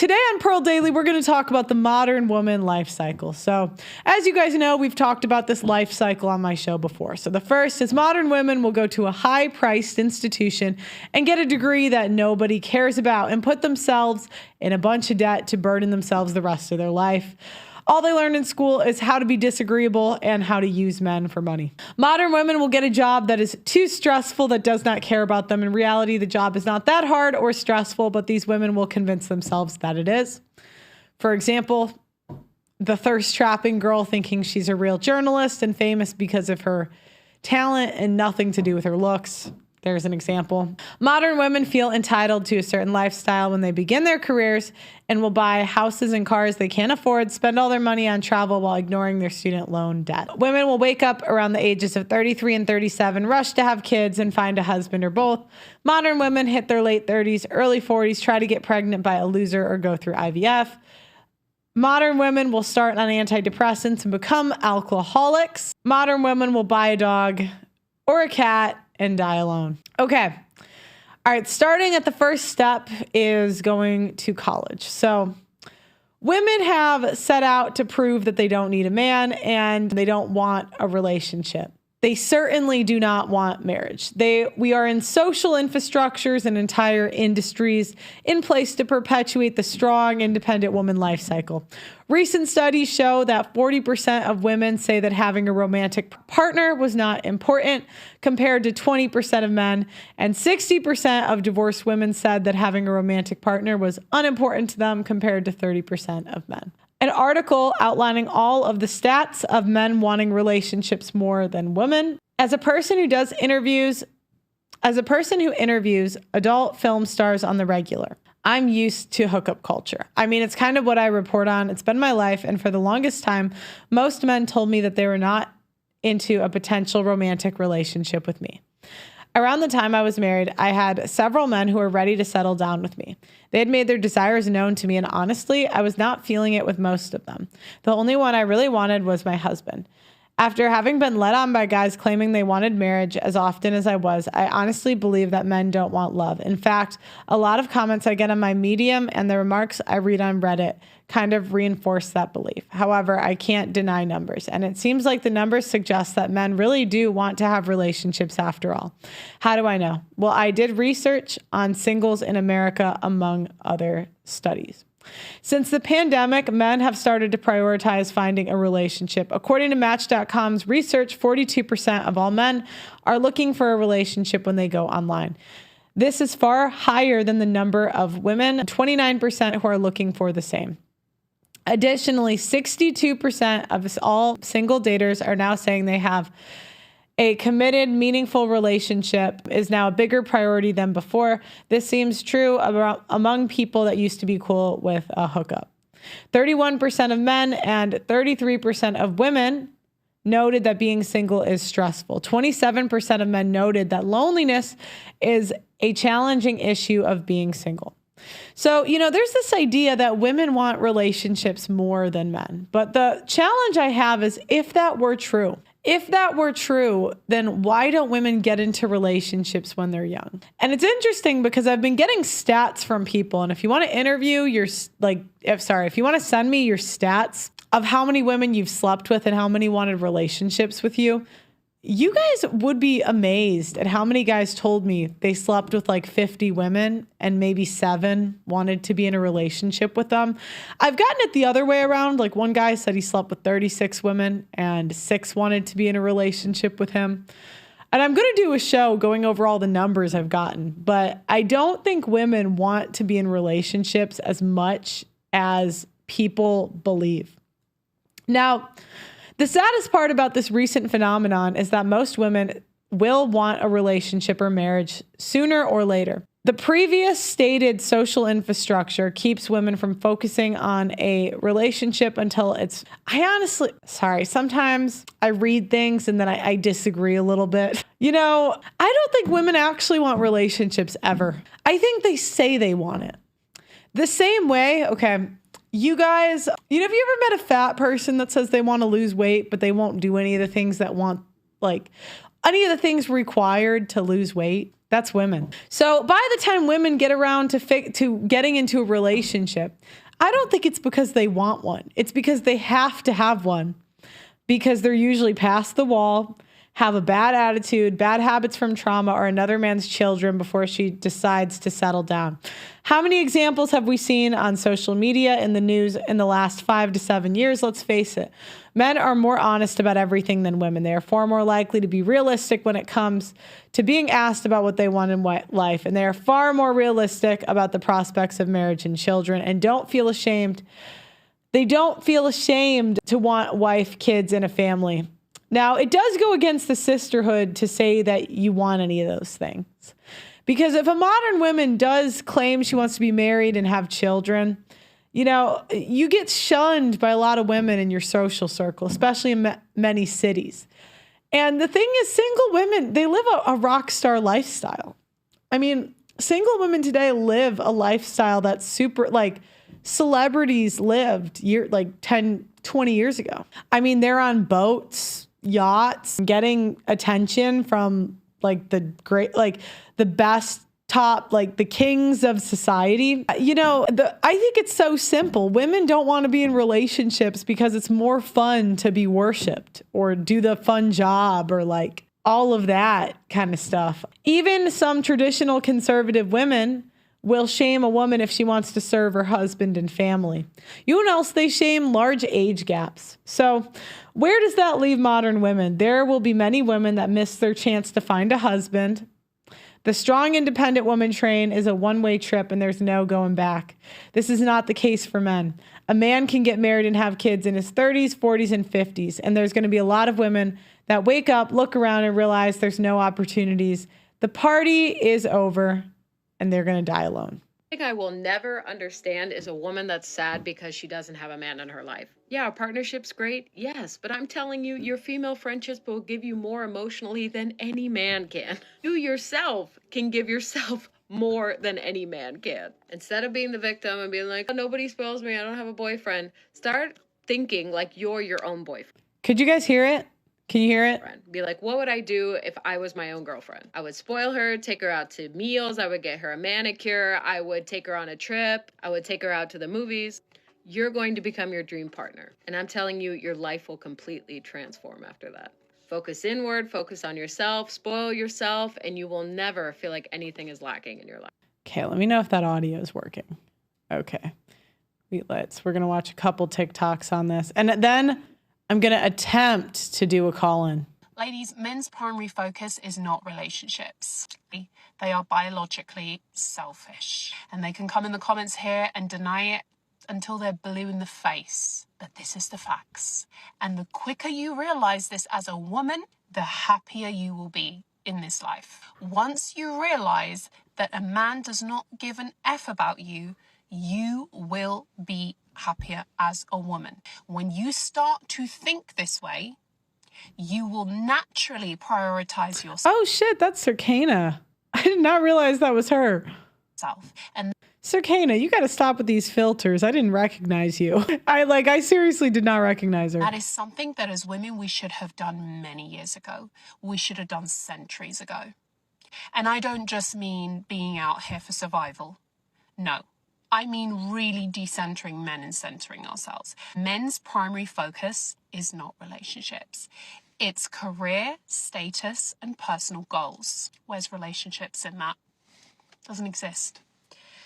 Today on Pearl Daily, we're going to talk about the modern woman life cycle. So as you guys know, we've talked about this life cycle on my show before. So the first is modern women will go to a high-priced institution and get a degree that nobody cares about and put themselves in a bunch of debt to burden themselves the rest of their life. All they learn in school is how to be disagreeable and how to use men for money. Modern women will get a job that is too stressful, that does not care about them. In reality, the job is not that hard or stressful, but these women will convince themselves that it is. For example, the thirst-trapping girl thinking she's a real journalist and famous because of her talent and nothing to do with her looks. There's an example. Modern women feel entitled to a certain lifestyle when they begin their careers and will buy houses and cars they can't afford, spend all their money on travel while ignoring their student loan debt. Women will wake up around the ages of 33 and 37, rush to have kids and find a husband or both. Modern women hit their late 30s, early 40s, try to get pregnant by a loser or go through IVF. Modern women will start on antidepressants and become alcoholics. Modern women will buy a dog or a cat and die alone. Okay. All right. Starting at the first step is going to college. So women have set out to prove that they don't need a man and they don't want a relationship. They certainly do not want marriage. We are in social infrastructures and entire industries in place to perpetuate the strong, independent woman life cycle. Recent studies show that 40% of women say that having a romantic partner was not important, compared to 20% of men, and 60% of divorced women said that having a romantic partner was unimportant to them, compared to 30% of men. An article outlining all of the stats of men wanting relationships more than women. As a person who interviews adult film stars on the regular, I'm used to hookup culture. I mean, it's kind of what I report on. It's been my life. And for the longest time, most men told me that they were not into a potential romantic relationship with me. Around the time I was married, I had several men who were ready to settle down with me. They had made their desires known to me, and honestly, I was not feeling it with most of them. The only one I really wanted was my husband. After having been led on by guys claiming they wanted marriage as often as I was, I honestly believe that men don't want love. In fact, a lot of comments I get on my Medium and the remarks I read on Reddit kind of reinforce that belief. However, I can't deny numbers, and it seems like the numbers suggest that men really do want to have relationships after all. How do I know? Well, I did research on singles in America, among other studies. Since the pandemic, men have started to prioritize finding a relationship. According to Match.com's research, 42% of all men are looking for a relationship when they go online. This is far higher than the number of women, 29% who are looking for the same. Additionally, 62% of all single daters are now saying they have a committed, meaningful relationship is now a bigger priority than before. This seems true among people that used to be cool with a hookup. 31% of men and 33% of women noted that being single is stressful. 27% of men noted that loneliness is a challenging issue of being single. So, there's this idea that women want relationships more than men. But the challenge I have is, if that were true, then why don't women get into relationships when they're young? And it's interesting because I've been getting stats from people. And if you want to if you want to send me your stats of how many women you've slept with and how many wanted relationships with you, you guys would be amazed at how many guys told me they slept with like 50 women and maybe 7 wanted to be in a relationship with them. I've gotten it the other way around. Like, one guy said he slept with 36 women and 6 wanted to be in a relationship with him. And I'm going to do a show going over all the numbers I've gotten, but I don't think women want to be in relationships as much as people believe. Now, the saddest part about this recent phenomenon is that most women will want a relationship or marriage sooner or later. The previous stated social infrastructure keeps women from focusing on a relationship until sometimes I read things and then I disagree a little bit. I don't think women actually want relationships ever. I think they say they want it. The same way, okay, you guys, have you ever met a fat person that says they want to lose weight, but they won't do any of the things that any of the things required to lose weight, that's women. So by the time women get around to getting into a relationship, I don't think it's because they want one. It's because they have to have one, because they're usually past the wall, have a bad attitude, bad habits from trauma, or another man's children before she decides to settle down. How many examples have we seen on social media, in the news in the last 5 to 7 years? Let's face it. Men are more honest about everything than women. They are far more likely to be realistic when it comes to being asked about what they want in life. And they are far more realistic about the prospects of marriage and children, and don't feel ashamed. They don't feel ashamed to want wife, kids, and a family. Now, it does go against the sisterhood to say that you want any of those things. Because if a modern woman does claim she wants to be married and have children, you know, you get shunned by a lot of women in your social circle, especially in many cities. And the thing is, single women, they live a rock star lifestyle. I mean, single women today live a lifestyle that's super, like, celebrities lived 10, 20 years ago. I mean, they're on boats, yachts, getting attention from like the best top, like the kings of society. You know, I think it's so simple. Women don't want to be in relationships because it's more fun to be worshiped or do the fun job or like all of that kind of stuff. Even some traditional conservative women will shame a woman if she wants to serve her husband and family. You know what else they shame? Large age gaps. So where does that leave modern women? There will be many women that miss their chance to find a husband. The strong, independent woman train is a one-way trip, and there's no going back. This is not the case for men. A man can get married and have kids in his 30s, 40s, and 50s, and there's going to be a lot of women that wake up, look around, and realize there's no opportunities. The party is over, and they're going to die alone. Thing I will never understand is a woman that's sad because she doesn't have a man in her life. Yeah, a partnership's great, yes, but I'm telling you, your female friendships will give you more emotionally than any man can. You yourself can give yourself more than any man can. Instead of being the victim and being like, oh, nobody spoils me, I don't have a boyfriend, start thinking like you're your own boyfriend. Could you guys hear it? Can you hear it? Be like, what would I do if I was my own girlfriend? I would spoil her, take her out to meals. I would get her a manicure. I would take her on a trip. I would take her out to the movies. You're going to become your dream partner. And I'm telling you, your life will completely transform after that. Focus inward, focus on yourself, spoil yourself, and you will never feel like anything is lacking in your life. Okay, let me know if that audio is working. Okay. We're going to watch a couple TikToks on this. And then I'm going to attempt to do a call-in. Ladies, men's primary focus is not relationships. They are biologically selfish. And they can come in the comments here and deny it until they're blue in the face. But this is the facts. And the quicker you realize this as a woman, the happier you will be in this life. Once you realize that a man does not give an F about you, you will be happier as a woman. When you start to think this way, you will naturally prioritize yourself. Oh shit, that's Circana. I did not realize that was her. And Circana, you got to stop with these filters. I didn't recognize you. I seriously did not recognize her. That is something that as women we should have done many years ago. We should have done centuries ago. And I don't just mean being out here for survival. No. I mean really decentering men and centering ourselves. Men's primary focus is not relationships. It's career, status, and personal goals. Where's relationships in that? Doesn't exist.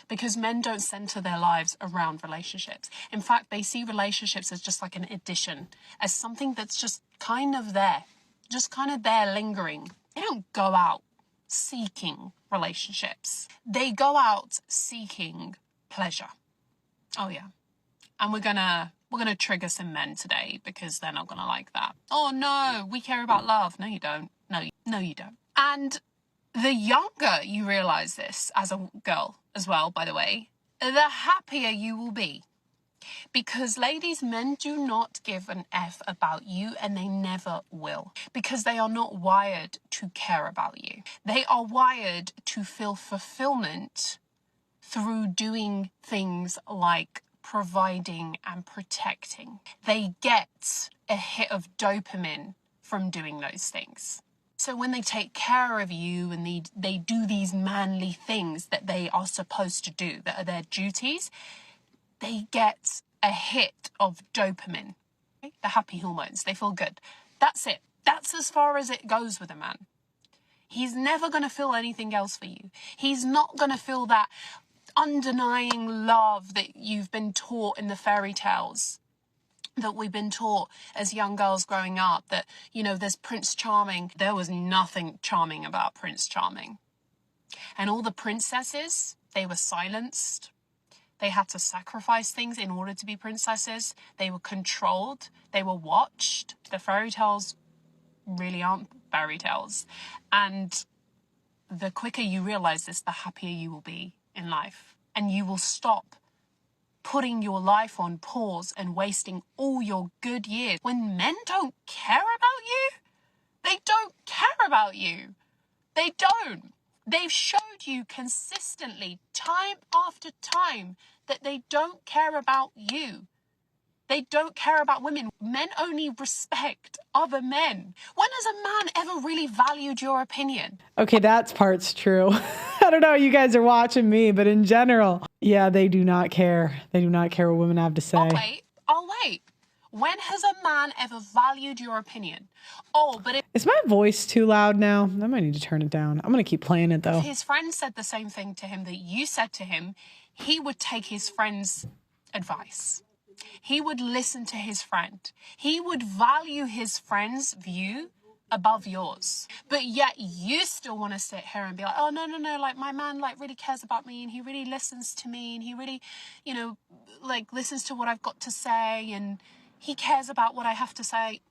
Because men don't center their lives around relationships. In fact, they see relationships as just like an addition, as something that's just kind of there, lingering. They don't go out seeking relationships. They go out seeking pleasure. Oh yeah. And we're gonna trigger some men today because they're not gonna like that. Oh no, we care about love. No, you don't. No, you don't. And the younger you realize this as a girl as well, by the way, the happier you will be. Because ladies, men do not give an F about you, and they never will. Because they are not wired to care about you. They are wired to feel fulfillment through doing things like providing and protecting. They get a hit of dopamine from doing those things. So when they take care of you and they do these manly things that they are supposed to do, that are their duties, they get a hit of dopamine, the happy hormones. They feel good. That's it. That's as far as it goes with a man. He's never going to feel anything else for you. He's not going to feel that undenying love that you've been taught in the fairy tales, that we've been taught as young girls growing up, that, you know, there's Prince Charming. There was nothing charming about Prince Charming. And all the princesses, they were silenced. They had to sacrifice things in order to be princesses. They were controlled. They were watched. The fairy tales really aren't fairy tales. And the quicker you realize this, the happier you will be in life. And you will stop putting your life on pause and wasting all your good years. When men don't care about you, they don't care about you. They don't. They've showed you consistently, time after time, that they don't care about you. They don't care about women. Men only respect other men. When has a man ever really valued your opinion? Okay, that part's true. I don't know how you guys are watching me, but in general, yeah, they do not care. They do not care what women have to say. I'll wait. When has a man ever valued your opinion? Oh, but Is my voice too loud now? I might need to turn it down. I'm going to keep playing it, though. If his friend said the same thing to him that you said to him, he would take his friend's advice. He would listen to his friend. He would value his friend's view above yours. But yet you still want to sit here and be like, oh, no, like my man like really cares about me and he really listens to me and he really, you know, like listens to what I've got to say and he cares about what I have to say.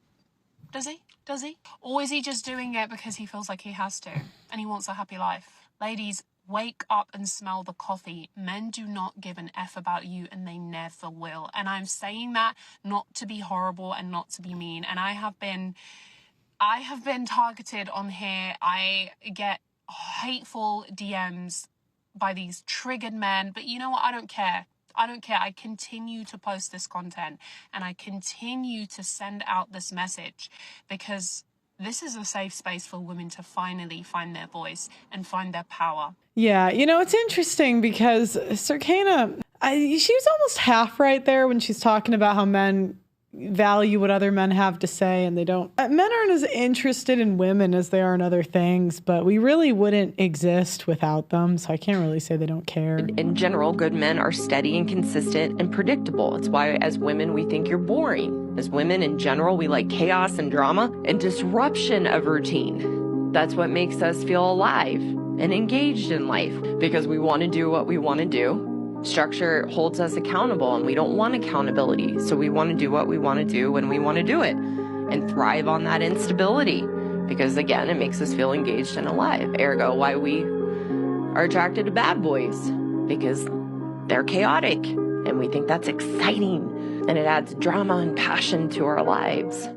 Does he? Does he? Or is he just doing it because he feels like he has to and he wants a happy life? Ladies, wake up and smell the coffee. Men do not give an F about you and they never will. And I'm saying that not to be horrible and not to be mean. And I have been targeted on here. I get hateful DMs by these triggered men. But you know what? I don't care. I continue to post this content and I continue to send out this message because this is a safe space for women to finally find their voice and find their power. Yeah, you know, it's interesting because Circana, she was almost half right there when she's talking about how men value what other men have to say and they don't. Men aren't as interested in women as they are in other things, but we really wouldn't exist without them, so I can't really say they don't care. In general, good men are steady and consistent and predictable. It's why as women we think you're boring. As women in general, we like chaos and drama and disruption of routine. That's what makes us feel alive and engaged in life because we want to do what we want to do. Structure holds us accountable and we don't want accountability. So we want to do what we want to do when we want to do it and thrive on that instability because again, it makes us feel engaged and alive. Ergo, why we are attracted to bad boys because they're chaotic and we think that's exciting and it adds drama and passion to our lives.